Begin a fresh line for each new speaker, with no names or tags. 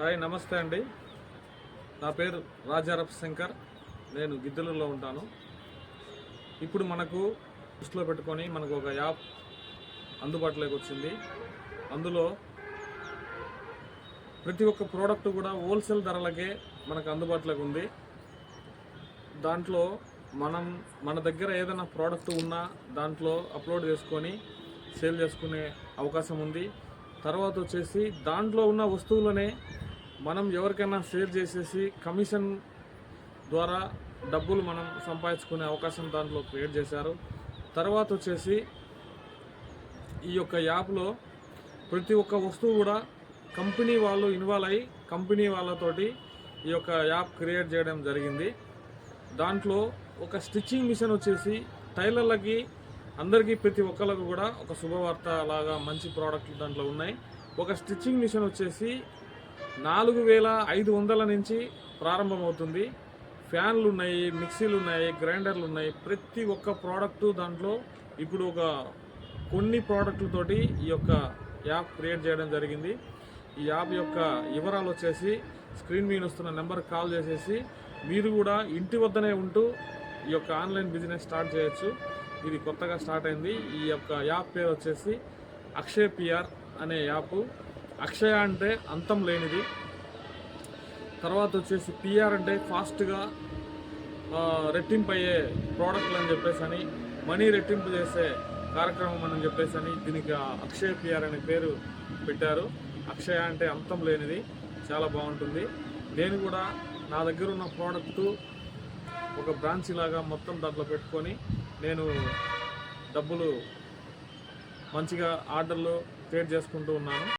Hi నమస్తే అండి. నా పేరు రాజారప్ శంకర్. నేను గిద్దలూరులో ఉంటాను. ఇప్పుడు మనకు దృష్టిలో పెట్టుకొని మనకు ఒక యాప్ అందుబాటులోకి వచ్చింది. అందులో ప్రతి ఒక్క ప్రోడక్ట్ కూడా హోల్సేల్ ధరలకే మనకు అందుబాటులోకి ఉంది. దాంట్లో మన దగ్గర ఏదైనా ప్రోడక్ట్ ఉన్నా దాంట్లో అప్లోడ్ చేసుకొని సేల్ చేసుకునే అవకాశం ఉంది. తర్వాత వచ్చేసి దాంట్లో ఉన్న వస్తువులనే మనం ఎవరికైనా షేర్ చేసేసి కమిషన్ ద్వారా డబ్బులు మనం సంపాదించుకునే అవకాశం దాంట్లో క్రియేట్ చేశారు. తర్వాత వచ్చేసి ఈ యొక్క యాప్లో ప్రతి ఒక్క వస్తువు కూడా కంపెనీ వాళ్ళు ఇన్వాల్వ్ అయ్యి కంపెనీ వాళ్ళతోటి ఈ యొక్క యాప్ క్రియేట్ చేయడం జరిగింది. దాంట్లో ఒక స్టిచ్చింగ్ మిషన్ వచ్చేసి టైలర్లకి అందరికీ ప్రతి ఒక్కరికి కూడా ఒక శుభవార్త లాగా మంచి ప్రోడక్ట్లు దాంట్లో ఉన్నాయి. ఒక స్టిచ్చింగ్ మిషన్ వచ్చేసి 4500 నుంచి ప్రారంభమవుతుంది. ఫ్యాన్లు ఉన్నాయి, మిక్సీలు ఉన్నాయి, గ్రైండర్లు ఉన్నాయి. ప్రతి ఒక్క ప్రోడక్టు దాంట్లో ఇప్పుడు కొన్ని ప్రోడక్టులతోటి ఈ యొక్క యాప్ క్రియేట్ చేయడం జరిగింది. ఈ యాప్ యొక్క వివరాలు వచ్చేసి స్క్రీన్ మీద వస్తున్న నెంబర్కి కాల్ చేసేసి మీరు కూడా ఇంటి వద్దనే ఉంటూ ఈ యొక్క ఆన్లైన్ బిజినెస్ స్టార్ట్ చేయొచ్చు. ఇది కొత్తగా స్టార్ట్ అయింది. ఈ యొక్క యాప్ పేరు వచ్చేసి అక్షయ పిఆర్ అనే యాప్. అక్షయ అంటే అంతం లేనిది, తర్వాత వచ్చేసి పిఆర్ అంటే ఫాస్ట్గా రెట్టింపు అయ్యే ప్రోడక్ట్లు అని చెప్పేసి అని, మనీ రెట్టింపు చేసే కార్యక్రమం అని చెప్పేసి అని దీనికి అక్షయ పిఆర్ అనే పేరు పెట్టారు. అక్షయ అంటే అంతం లేనిది, చాలా బాగుంటుంది. నేను కూడా నా దగ్గర ఉన్న ప్రోడక్ట్ ఒక బ్రాంచ్ లాగా మొత్తం దాంట్లో పెట్టుకొని నేను డబ్బులు మంచిగా ఆర్డర్లు క్రియేట్ చేసుకుంటూ ఉన్నాను.